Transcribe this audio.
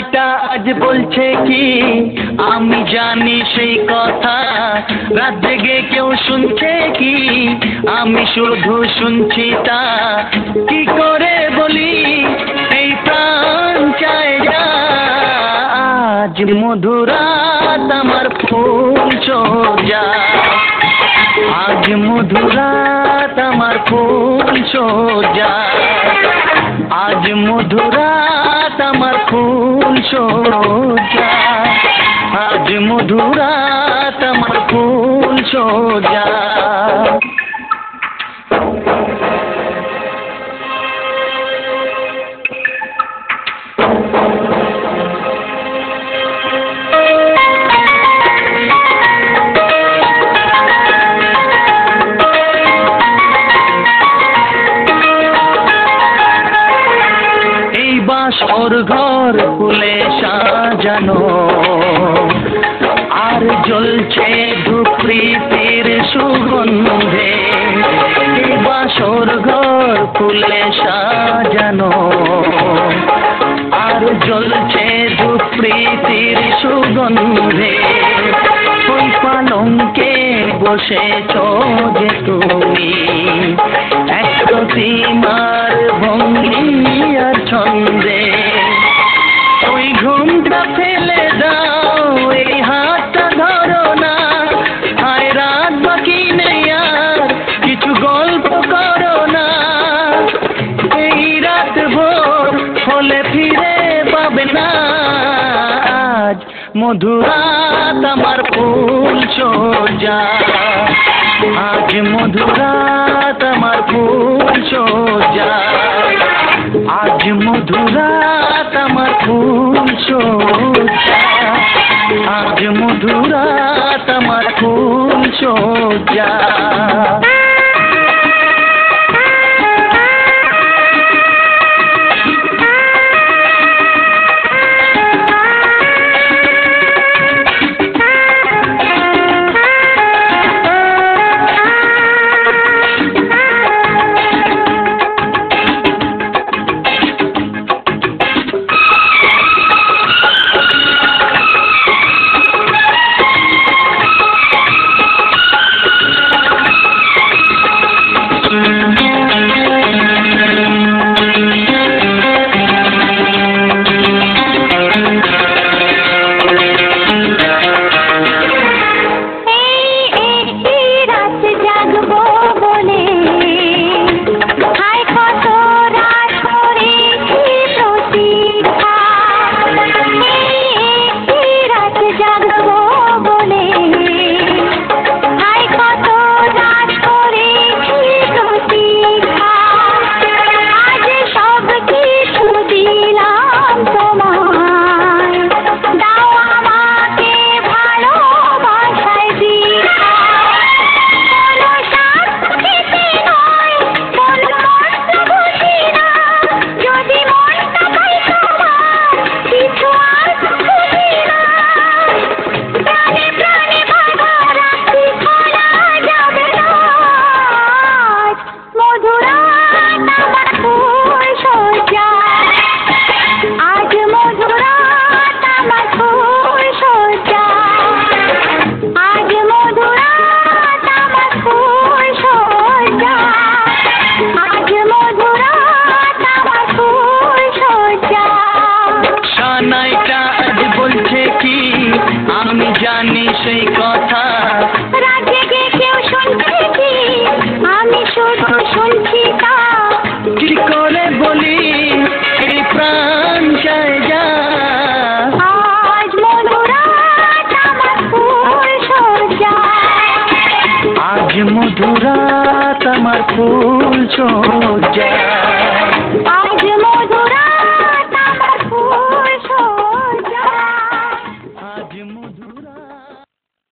সানাইটা আজ বলছে কি আমি জানি সেই কথা, রাত জেগে কেউ শুনছে কি আমি শুধু শুনছি তা। কি করে বলি এই প্রাণ চায় যা, আজ মধুরাত আমার ফুল সোজা, আজ মধুরাত আমার ফুল সোজা, আজ মধুরাত আমার ফুল সোজা, আজ মধুরাত আমার ফুল সোজা। বাসর ঘর ফুলে সাজানো আর জ্বলছে ধূপ প্রীতির সুগন্ধে, বাসর ঘর ফুলে সাজানো আর জ্বলছে ধূপ প্রীতির সুগন্ধে। ওই পালঙ্কে বসেছ যে তুমি এক প্রতিমার ভঙ্গি আর ছন্দে, ওই ঘুমটা ফেলে দাও এই হাতটা ধরো না, হায় রাত বাকি নেই আর কিছু গল্প করো না, এই রাত ভোর হলে ফিরে পাবে না, আজ মধুরাত আমার ফুল সোজা, আজ মধুরাত আমার ফুল সোজা, আজ মধুরাত আমার ফুল সোজা, আজ মধুরাত আমার ফুল সোজা। আমি জানি সেই কথা, রাত জেগে কেউ শুনছে কি আমি শুধু শুনছি তা। কি করে বলি এই প্রাণ চায় যা, আজ মধুরাত আমার ফুল সোজা, আজ মধুরাত আমার ফুল সোজা।